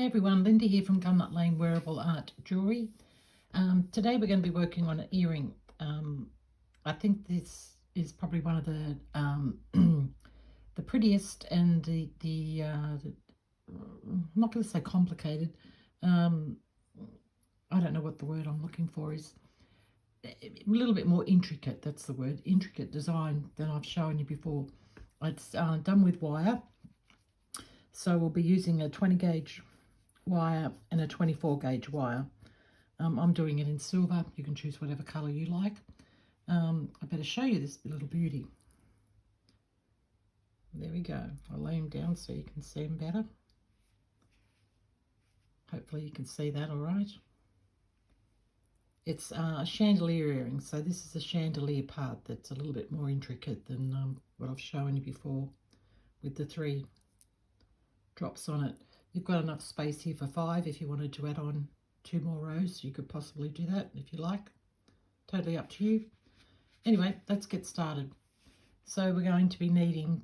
everyone, Linda here from Gumnut Lane Wearable Art Jewellery. Today we're going to be working on an earring. I think this is probably one of the the prettiest and the I'm not going to say complicated. I don't know what the word I'm looking for is. A little bit more intricate, that's the word, intricate design than I've shown you before. It's done with wire. So we'll be using a 20 gauge wire and a 24 gauge wire. I'm doing it in silver. You can choose whatever colour you like. I better show you this little beauty. There we go. I'll lay him down so you can see him better. Hopefully you can see that all right. It's a chandelier earring, so this is the chandelier part that's a little bit more intricate than what I've shown you before with the 3 drops on it. You've got enough space here for 5. If you wanted to add on 2 more rows, you could possibly do that if you like. Totally up to you. Anyway, let's get started. So we're going to be needing,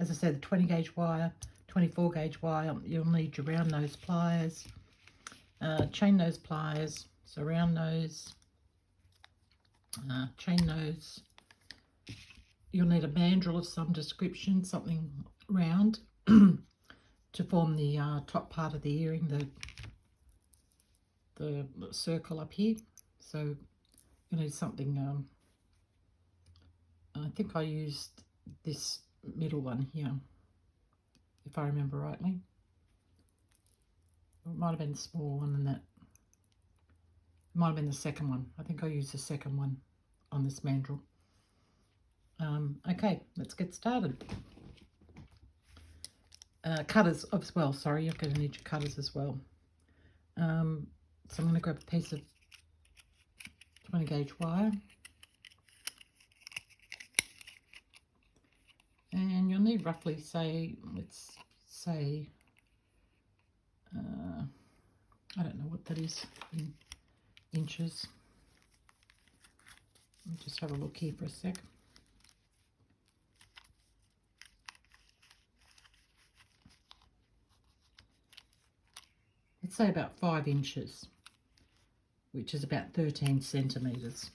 as I said, the 20 gauge wire, 24 gauge wire. You'll need your round nose pliers, chain nose pliers, so round nose, chain nose. You'll need a mandrel of some description, something round to form the top part of the earring, the circle up here. So you need something, I think I used this middle one here, if I remember rightly. It might have been the smaller one than that. It might have been the second one. I think I used the second one on this mandrel. Okay, let's get started. Cutters as well, sorry, you're going to need your cutters as well. So I'm going to grab a piece of 20 gauge wire. And you'll need roughly, say, let's say, I don't know what that is in inches. Let me just have a look here for a sec. Let's say about 5 inches, which is about 13 centimetres.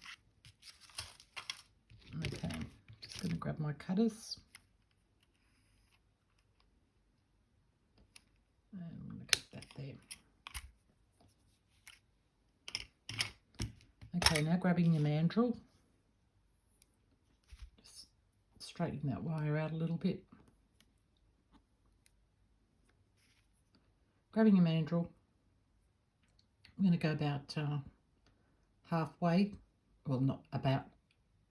Okay, just going to grab my cutters. And I'm going to cut that there. Okay, now grabbing your mandrel, just straighten that wire out a little bit. Grabbing your mandrel, I'm going to go about halfway, well not about,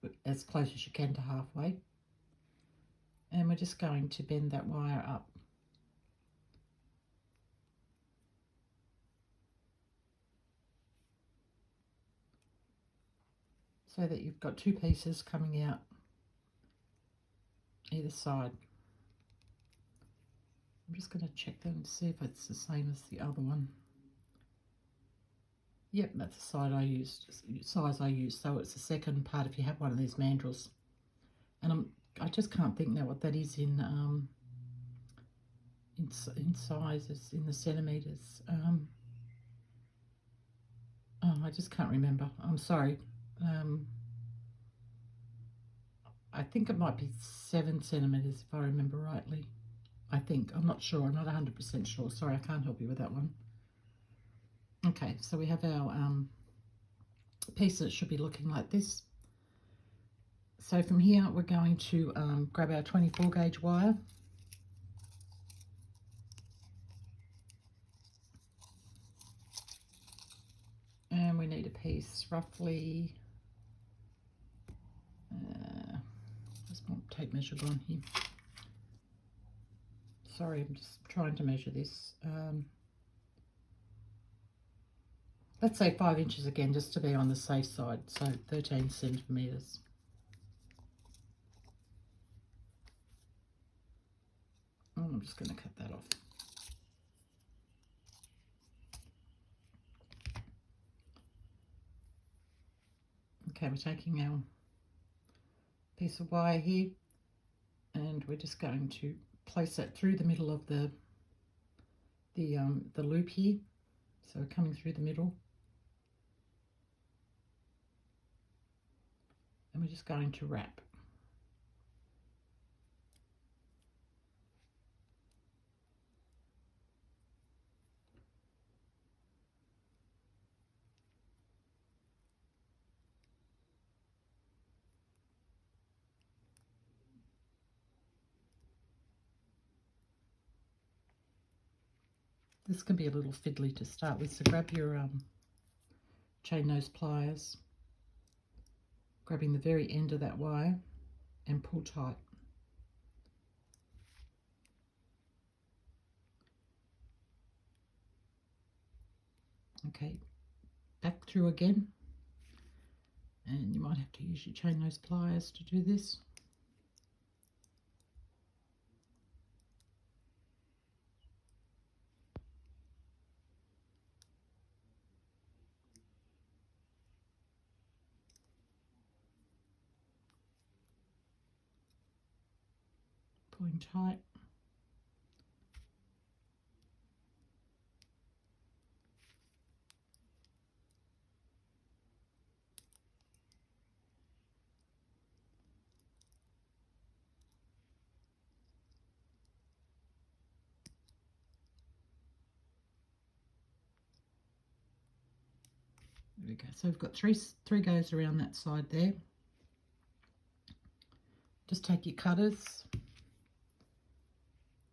but as close as you can to halfway. And we're just going to bend that wire up. So that you've got 2 pieces coming out either side. I'm just going to check them and see if it's the same as the other one. Yep, that's the size I used. So it's the second part if you have one of these mandrels. And I just can't think now what that is in sizes, in the centimeters. Oh, I just can't remember. I'm sorry. I think it might be 7 centimeters if I remember rightly. I think. I'm not sure. I'm not 100% sure. Sorry, I can't help you with that one. Okay, so we have our piece that should be looking like this. So from here, we're going to grab our 24 gauge wire. And we need a piece roughly, where's my tape measure gone here? Sorry, I'm just trying to measure this. Let's say 5 inches again, just to be on the safe side, so 13 centimetres. I'm just going to cut that off. Okay, we're taking our piece of wire here and we're just going to place that through the middle of the the loop here, so coming through the middle, and we're just going to wrap. This can be a little fiddly to start with, so grab your chain nose pliers, grabbing the very end of that wire and pull tight. Okay, back through again, and you might have to use your chain nose pliers to do this. Pulling tight. There we go. So we've got three goes around that side there. Just take your cutters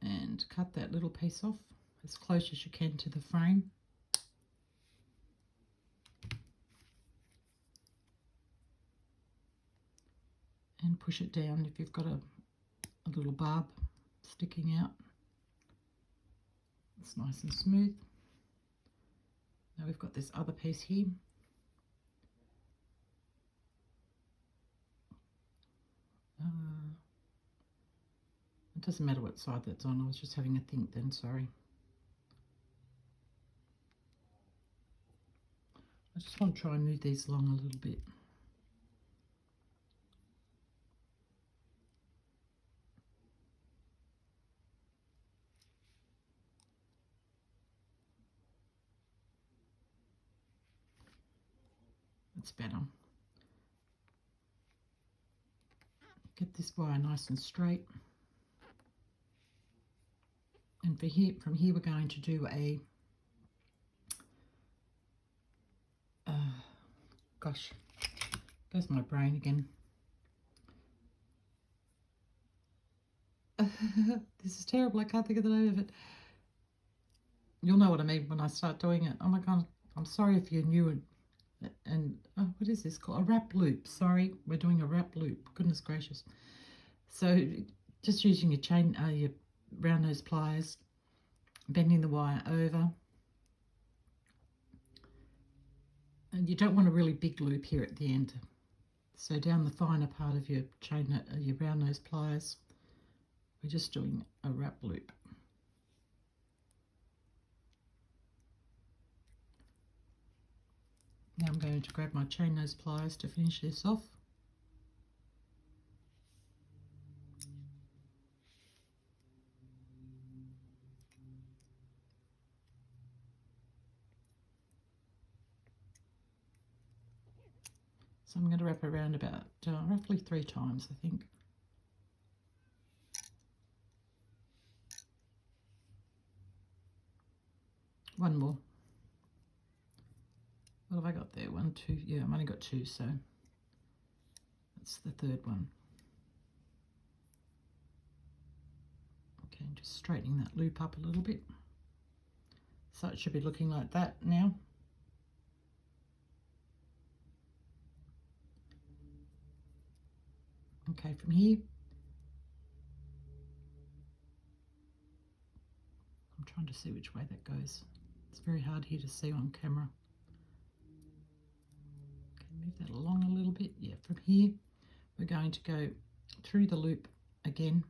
and cut that little piece off as close as you can to the frame. And push it down if you've got a little barb sticking out. It's nice and smooth. Now we've got this other piece here. It doesn't matter what side that's on, I was just having a think then, sorry. I just want to try and move these along a little bit. That's better. Get this wire nice and straight. And from here we're going to do a, gosh, goes my brain again. This is terrible, I can't think of the name of it. You'll know what I mean when I start doing it. Oh my God, I'm sorry if you're new and what is this called? A wrap loop. Sorry, we're doing a wrap loop. Goodness gracious. So just using your round nose pliers, bending the wire over. And you don't want a really big loop here at the end. So down the finer part of your your round nose pliers, we're just doing a wrap loop. Now I'm going to grab my chain nose pliers to finish this off. So I'm going to wrap around about roughly 3 times, I think. One more. What have I got there? 1, 2, yeah, I've only got 2, so that's the third one. Okay, just straightening that loop up a little bit. So it should be looking like that now. Okay, from here, I'm trying to see which way that goes. It's very hard here to see on camera. Okay, move that along a little bit. Yeah, from here, we're going to go through the loop again.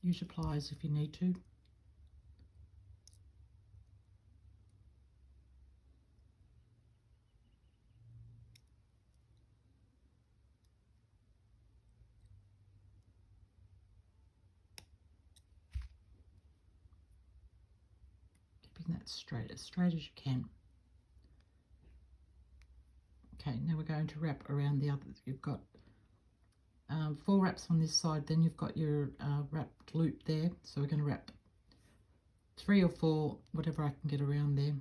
Use your pliers if you need to. that straight as you can. Okay, now we're going to wrap around the other. You've got 4 wraps on this side, then you've got your wrapped loop there. So we're going to wrap 3 or 4, whatever I can get around there.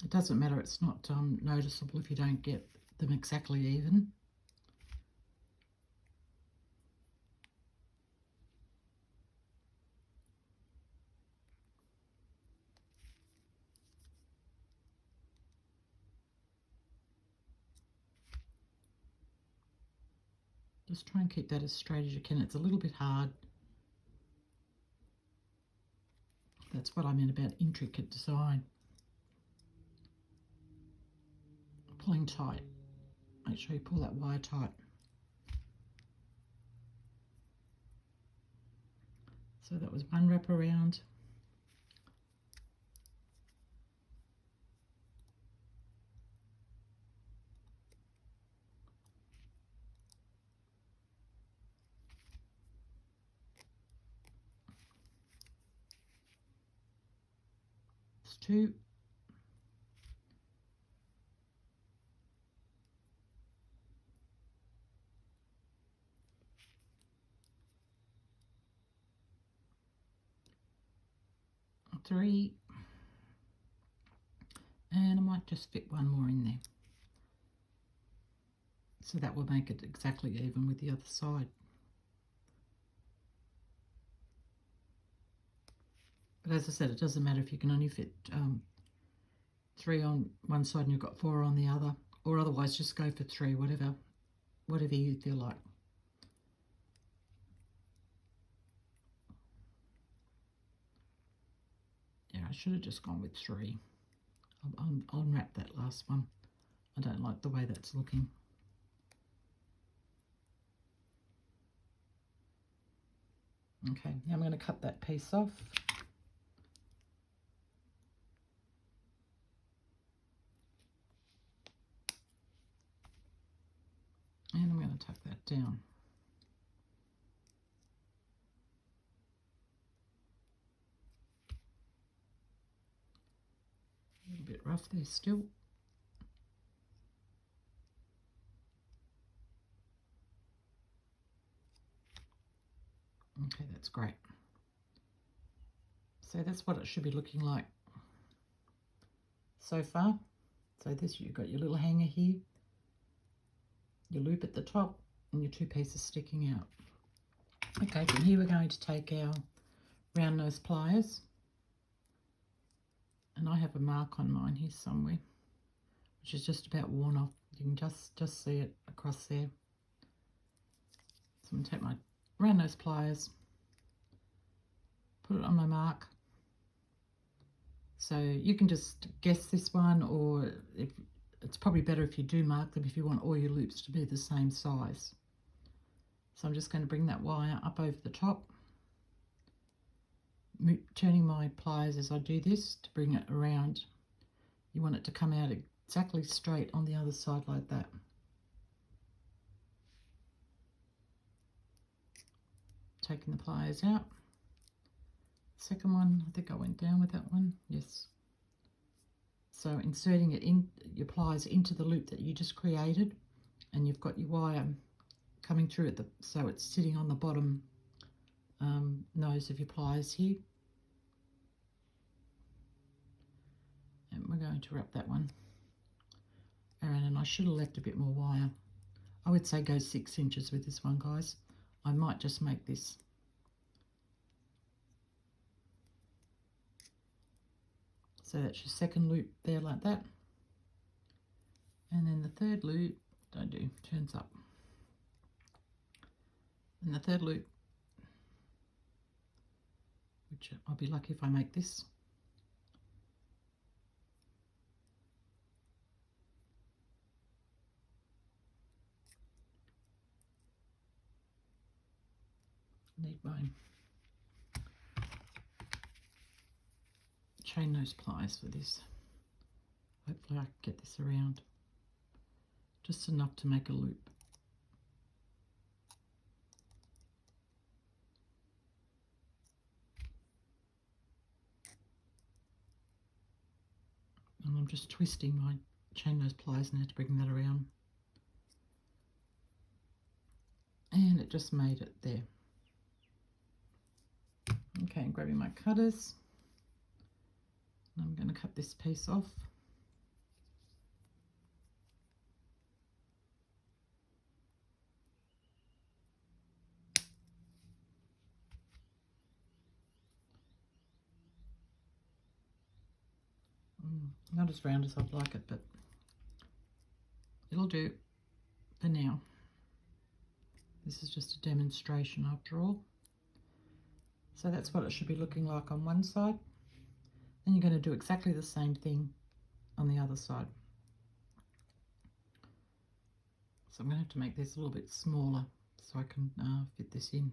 It doesn't matter, it's not noticeable if you don't get them exactly even. Just try and keep that as straight as you can. It's a little bit hard. That's what I mean about intricate design. Pulling tight. Make sure you pull that wire tight. So that was 1 wrap around. It's 2. Three, and I might just fit 1 more in there, so that will make it exactly even with the other side. But as I said, it doesn't matter if you can only fit 3 on one side and you've got 4 on the other, or otherwise just go for 3, whatever you feel like. Yeah, I should have just gone with 3. I'll unwrap that last one. I don't like the way that's looking. Okay, now I'm going to cut that piece off. And I'm going to tuck that down. A little bit rough there still. Okay, that's great. So that's what it should be looking like so far. So this, you've got your little hanger here, your loop at the top, and your 2 pieces sticking out. Okay, from here we're going to take our round nose pliers, and I have a mark on mine here somewhere, which is just about worn off. You can just see it across there. So I'm going to take my round nose pliers, put it on my mark. So you can just guess this one, or if it's probably better if you do mark them if you want all your loops to be the same size. So I'm just going to bring that wire up over the top, turning my pliers as I do this to bring it around. You want it to come out exactly straight on the other side like that. Taking the pliers out. Second one, I think I went down with that one. Yes. So inserting it in, your pliers into the loop that you just created, and you've got your wire coming through at so it's sitting on the bottom nose of your pliers here. And we're going to wrap that one around, and I should have left a bit more wire. I would say go 6 inches with this one, guys. I might just make this. So that's your second loop there like that. And then the third loop, turns up. And the third loop, which I'll be lucky if I make this. Need my chain nose pliers for this. Hopefully I can get this around. Just enough to make a loop. I'm just twisting my chain nose pliers now to bring that around. And it just made it there. Okay, I'm grabbing my cutters. I'm going to cut this piece off. Not as round as I'd like it, but it'll do for now. This is just a demonstration after all. So that's what it should be looking like on one side. Then you're going to do exactly the same thing on the other side. So I'm going to have to make this a little bit smaller so I can fit this in.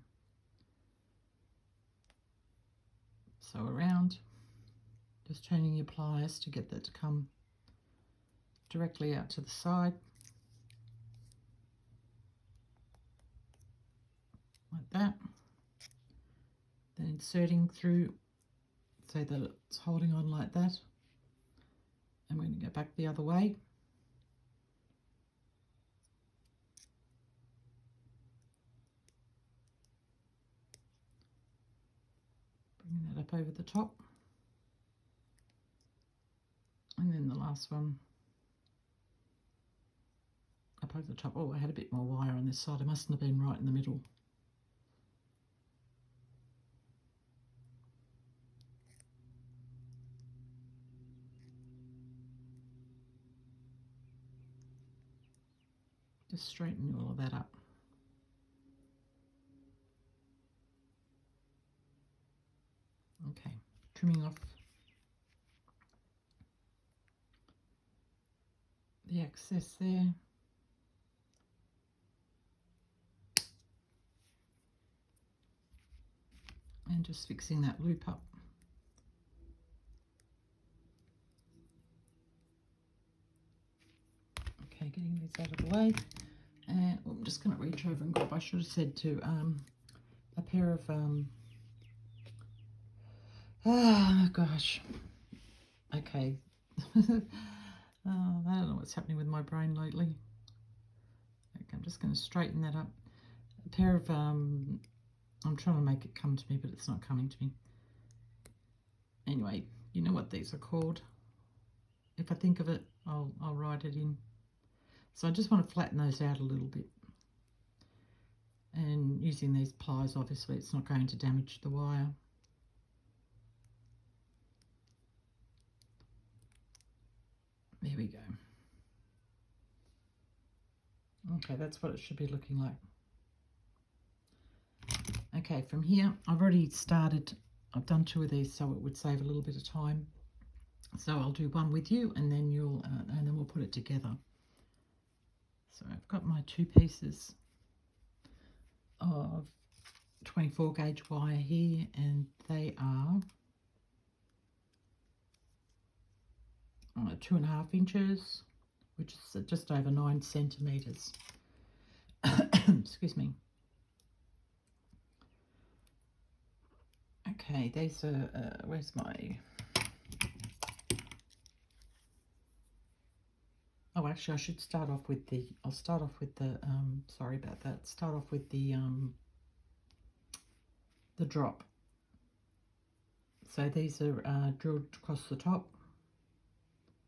So around, just chaining your pliers to get that to come directly out to the side. Like that. Then inserting through so that it's holding on like that. And we're going to go back the other way. Bringing that up over the top. And then the last one up over the top. Oh, I had a bit more wire on this side. I mustn't have been right in the middle. Just straighten all of that up. Okay, trimming off the excess there. And just fixing that loop up. Okay, getting these out of the way. And I'm just going to reach over and grab, I should have said to a pair of, oh gosh, okay. I don't know what's happening with my brain lately. Okay, I'm just going to straighten that up. A pair of, I'm trying to make it come to me, but it's not coming to me. Anyway, you know what these are called. If I think of it, I'll write it in. So I just want to flatten those out a little bit. And using these pliers, obviously, it's not going to damage the wire. There we go. Okay, that's what it should be looking like. Okay, from here, I've already started, I've done 2 of these, so it would save a little bit of time. So I'll do one with you, and then you'll, and then we'll put it together. So I've got my 2 pieces of 24 gauge wire here, and they are 2.5 inches, which is just over 9 centimeters. Excuse me. Okay, these are, where's my, oh, actually I should start off with the, I'll start off with the, sorry about that, start off with the drop. So these are drilled across the top,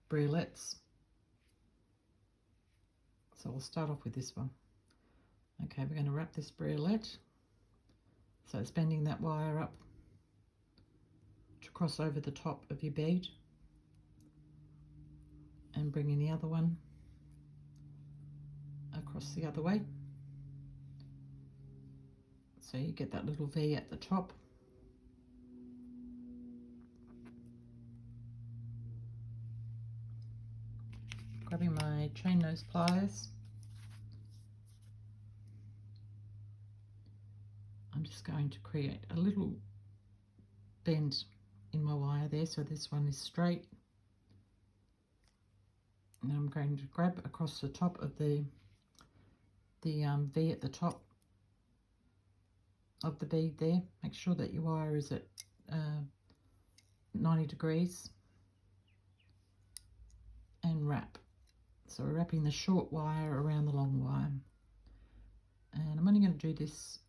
bracelets. So we'll start off with this one. Okay, we're going to wrap this bracelet. So it's bending that wire up to cross over the top of your bead, and bringing the other one across the other way. So you get that little V at the top. Grabbing my chain nose pliers. I'm just going to create a little bend in my wire there, so this one is straight. And I'm going to grab across the top of the V at the top of the bead there. Make sure that your wire is at 90 degrees. and wrap. So we're wrapping the short wire around the long wire. And I'm only going to do this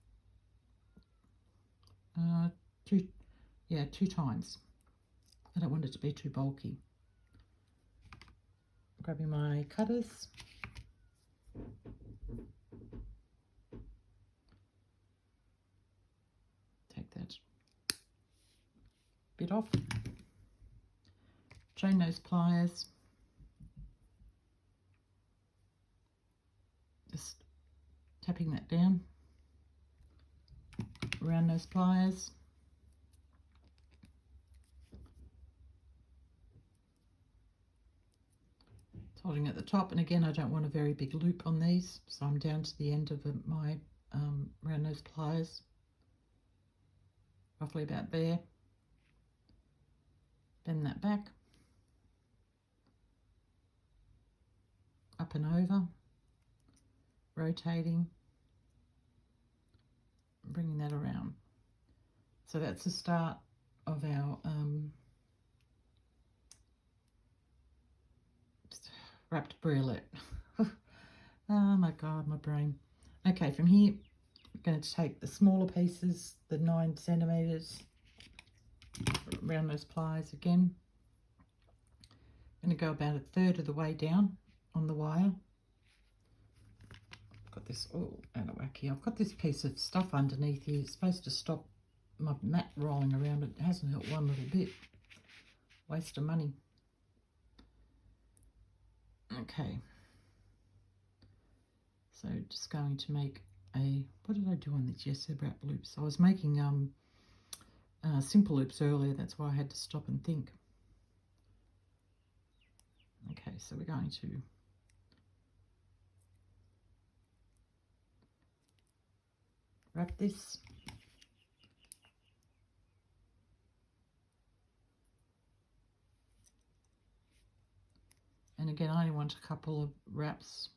two times. I don't want it to be too bulky. Grabbing my cutters. Take that bit off. Chain those pliers. Just tapping that down around those pliers. Holding at the top, and again I don't want a very big loop on these, so I'm down to the end of my round nose pliers, roughly about there. Bend that back, up and over, rotating, bringing that around. So that's the start of our wrapped bracelet. Oh my god, my brain. Okay, from here I'm going to take the smaller pieces, the 9 centimeters, around those pliers again. I'm going to go about 1/3 of the way down on the wire. I've got this all out of whack here. I've got this piece of stuff underneath here. It's supposed to stop my mat rolling around. It hasn't helped one little bit. Waste of money. Okay. So just going to make a, what did I do on this? Yes, wrap loops. I was making simple loops earlier. That's why I had to stop and think. Okay, so we're going to wrap this. And again, I only want a couple of wraps.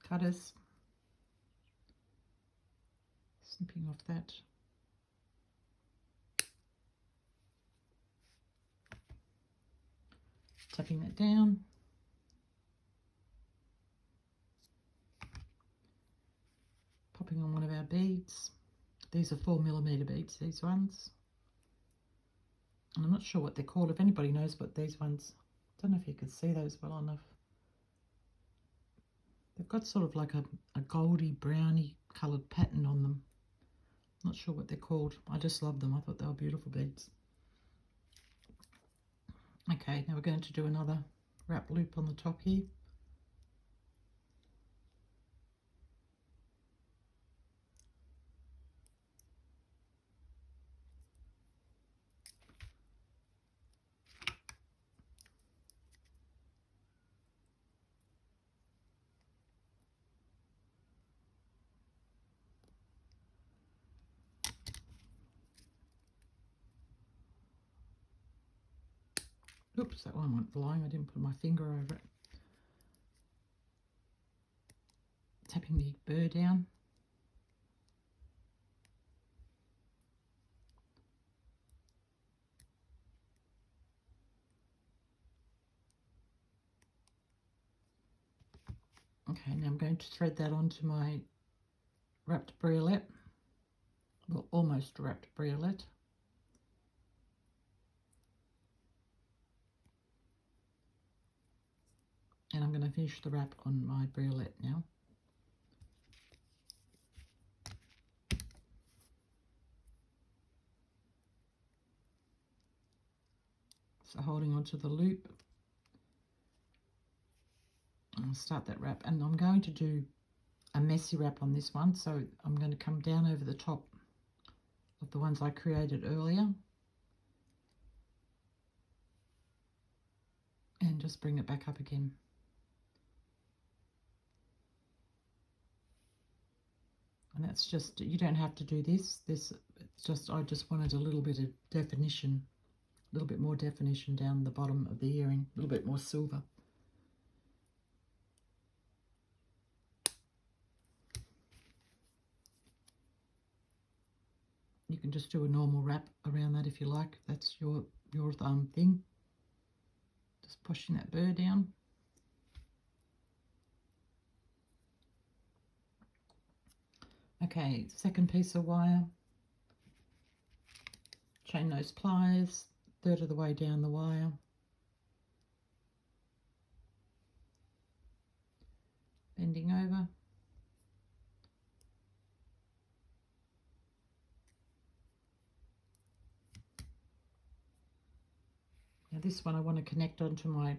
Cutters. Snipping off that. Tapping that down. Popping on one of our beads. These are 4mm beads, these ones. And I'm not sure what they're called. If anybody knows what these ones, I don't know if you can see those well enough. They've got sort of like a goldy browny coloured pattern on them. Not sure what they're called. I just love them. I thought they were beautiful beads. Okay, now we're going to do another wrap loop on the top here. Oops, that one went flying. I didn't put my finger over it. Tapping the burr down. Okay, now I'm going to thread that onto my wrapped bracelet. Well, almost wrapped bracelet. And I'm going to finish the wrap on my bracelet now. So holding onto the loop, I'll start that wrap, and I'm going to do a messy wrap on this one, so I'm going to come down over the top of the ones I created earlier and just bring it back up again. And that's just, you don't have to do this. It's just, I just wanted a little bit of definition, a little bit more definition down the bottom of the earring, a little bit more silver. You can just do a normal wrap around that if you like, if that's your thing. Just pushing that burr down. Okay, second piece of wire. Chain those pliers, third of the way down the wire. Bending over. Now this one I want to connect onto my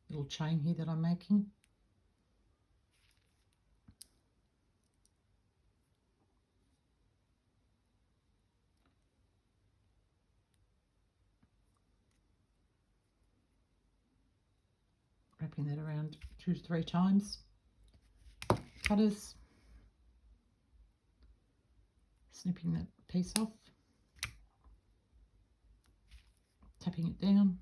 little chain here that I'm making. Wrapping that around 2 to 3 times. Cutters. Snipping that piece off. Tapping it down.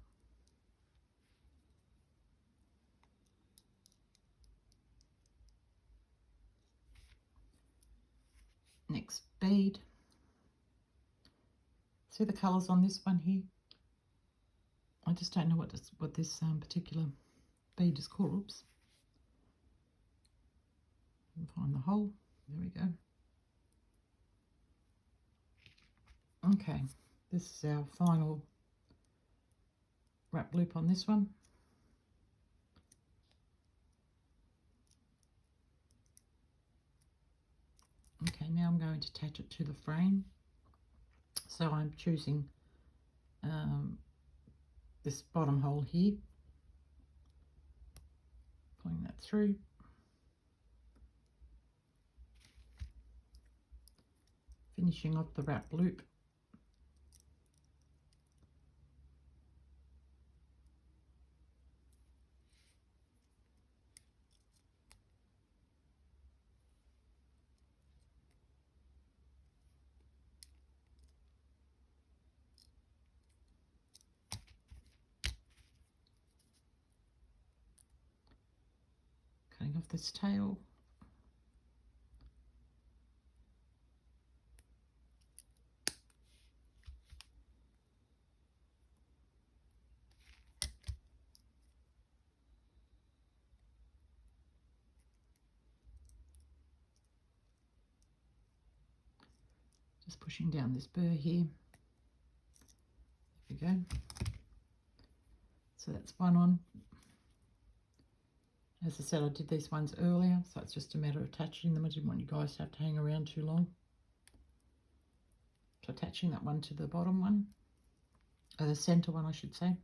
Next bead. See the colours on this one here? I just don't know what this particular bead is called. Oops. And find the hole. There we go. Okay, this is our final wrap loop on this one. Okay, now I'm going to attach it to the frame. So I'm choosing this bottom hole here, pulling that through. Finishing off the wrap loop. Cutting off this tail. Just pushing down this burr here. There we go. So that's one on. As I said, I did these ones earlier, so it's just a matter of attaching them. I didn't want you guys to have to hang around too long. So attaching that one to the bottom one, or the centre one I should say.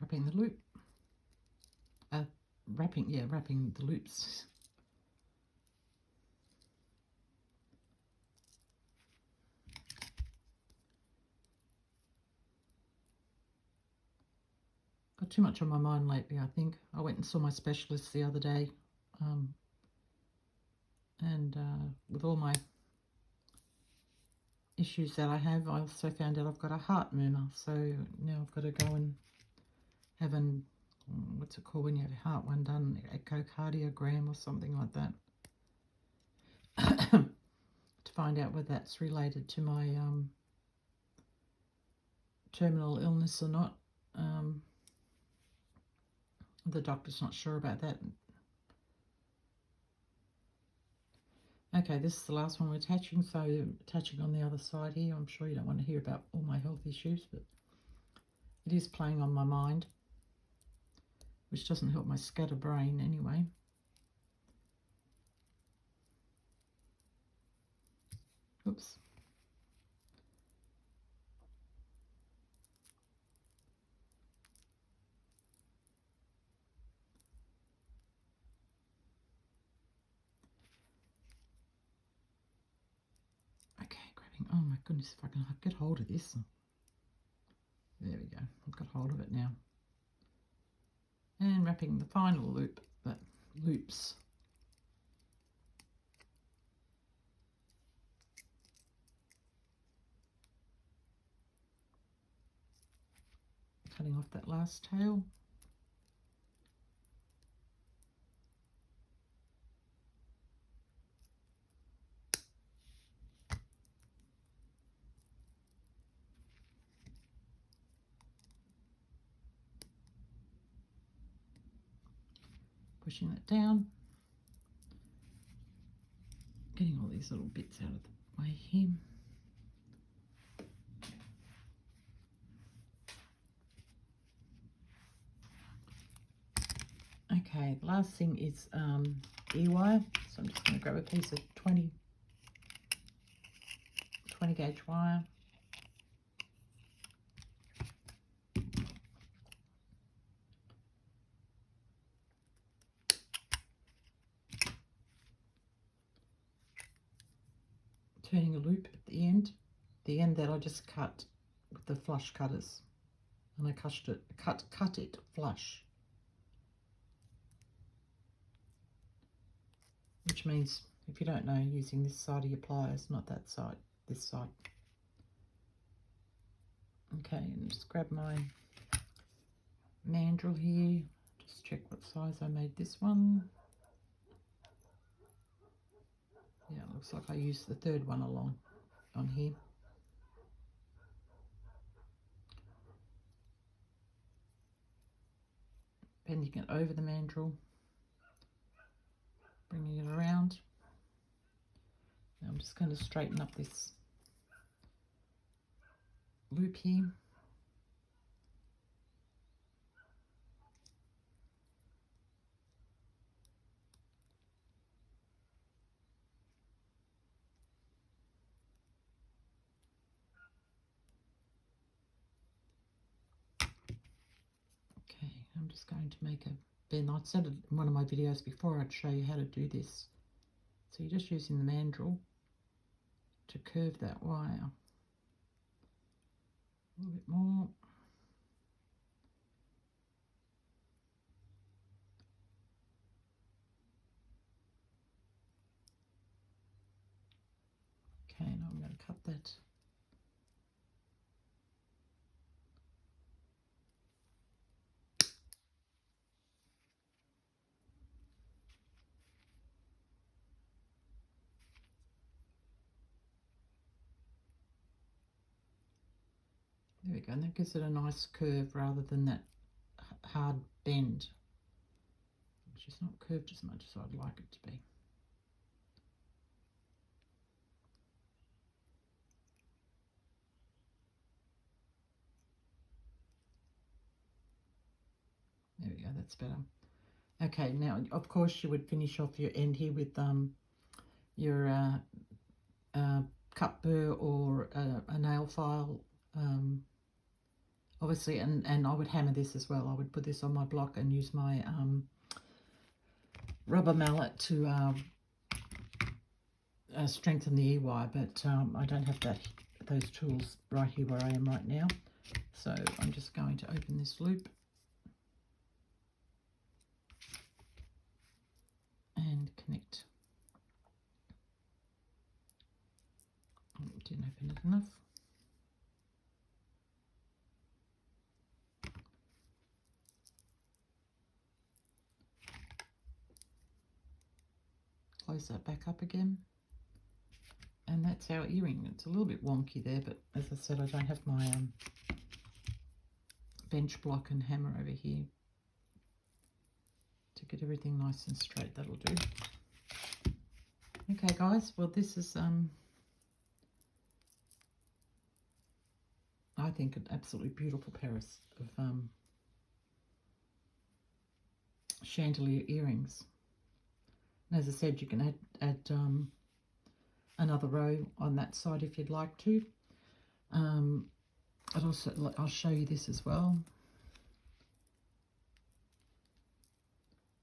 Wrapping the loop. Wrapping the loops. Got too much on my mind lately, I think. I went and saw my specialist the other day, and with all my issues that I have, I also found out I've got a heart murmur. So now I've got to go and have what's it called when you have your heart one done, echocardiogram or something like that, to find out whether that's related to my terminal illness or not. The doctor's not sure about that. Okay, this is the last one we're attaching, so attaching on the other side here. I'm sure you don't want to hear about all my health issues, but it is playing on my mind, which doesn't help my scatterbrain anyway. Oops. Okay, grabbing, oh my goodness, if I can get hold of this. There we go, I've got hold of it now. And wrapping the final loop that loops. cutting off that last tail. Pushing that down. Getting all these little bits out of the way here. Okay, the last thing is ear-wire. So I'm just going to grab a piece of 20 gauge wire. Turning a loop at the end that I just cut with the flush cutters, and I cut it flush, which means, if you don't know, using this side of your pliers, not that side, this side. Okay, and just grab my mandrel here, just check what size I made this one. Yeah, it looks like I used the third one along on here. Bending it over the mandrel, bringing it around. Now I'm just going to straighten up this loop here. Okay, I'm just going to make a bend. I said in one of my videos before I'd show you how to do this. So you're just using the mandrel to curve that wire. A little bit more. Okay, now I'm going to cut that. There we go, and that gives it a nice curve rather than that hard bend, which is not curved as much as I'd like it to be. There we go, that's better. Okay, now of course you would finish off your end here with your cut burr or a nail file, obviously, and I would hammer this as well. I would put this on my block and use my rubber mallet to strengthen the e-wire, but I don't have those tools right here where I am right now. So I'm just going to open this loop and connect. Oh, didn't open it enough. Close that back up again. And that's our earring. It's a little bit wonky there, but as I said, I don't have my bench block and hammer over here to get everything nice and straight. That'll do. Okay, guys. Well, this is I think an absolutely beautiful pair of chandelier earrings. And as I said, you can add another row on that side if you'd like to. I'll show you this as well.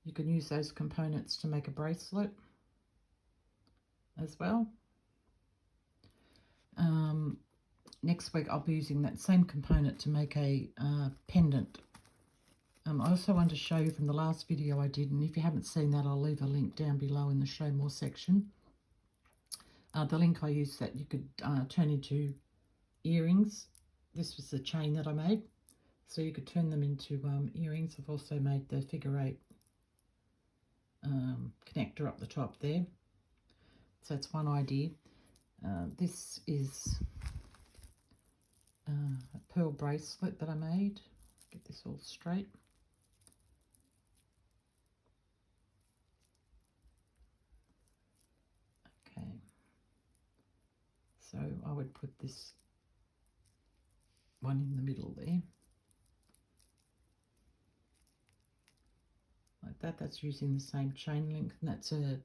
You can use those components to make a bracelet as well. Next week I'll be using that same component to make a pendant. I also want to show you from the last video I did, and if you haven't seen that, I'll leave a link down below in the show more section. The link I used that you could turn into earrings. This was the chain that I made. so you could turn them into earrings. I've also made the figure 8 connector up the top there. So that's one idea. This is a pearl bracelet that I made. Get this all straight. Okay. So I would put this one in the middle there. Like that. That's using the same chain length, and that's I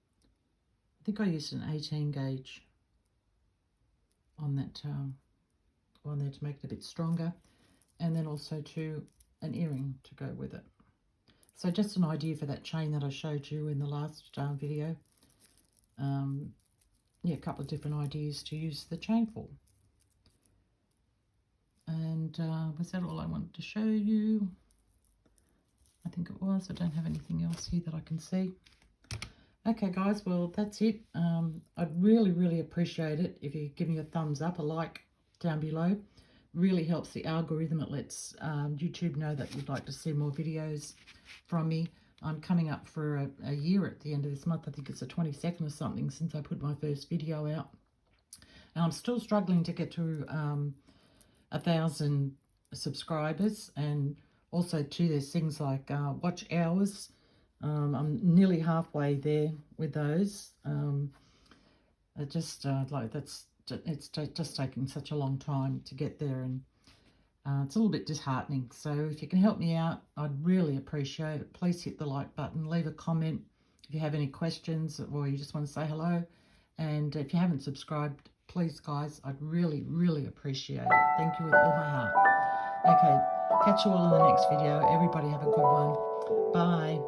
think I used an 18 gauge on that one there to make it a bit stronger, and then also an earring to go with it. So just an idea for that chain that I showed you in the last video. Yeah, a couple of different ideas to use the chain for. And was that all I wanted to show you? I think it was. I don't have anything else here that I can see. Okay, guys, well, that's it. I'd really appreciate it if you give me a thumbs up, a like down below. Really helps the algorithm. It lets YouTube know that you'd like to see more videos from me. I'm coming up for a year at the end of this month. I think it's the 22nd or something since I put my first video out. And I'm still struggling to get to 1,000 subscribers. And also, too, there's things like watch hours. I'm nearly halfway there with those. It's just taking such a long time to get there, and it's a little bit disheartening. So if you can help me out, I'd really appreciate it. Please hit the like button, leave a comment if you have any questions or you just want to say hello. And if you haven't subscribed, please, guys, I'd really appreciate it. Thank you with all my heart. Okay, catch you all in the next video. Everybody have a good one. Bye.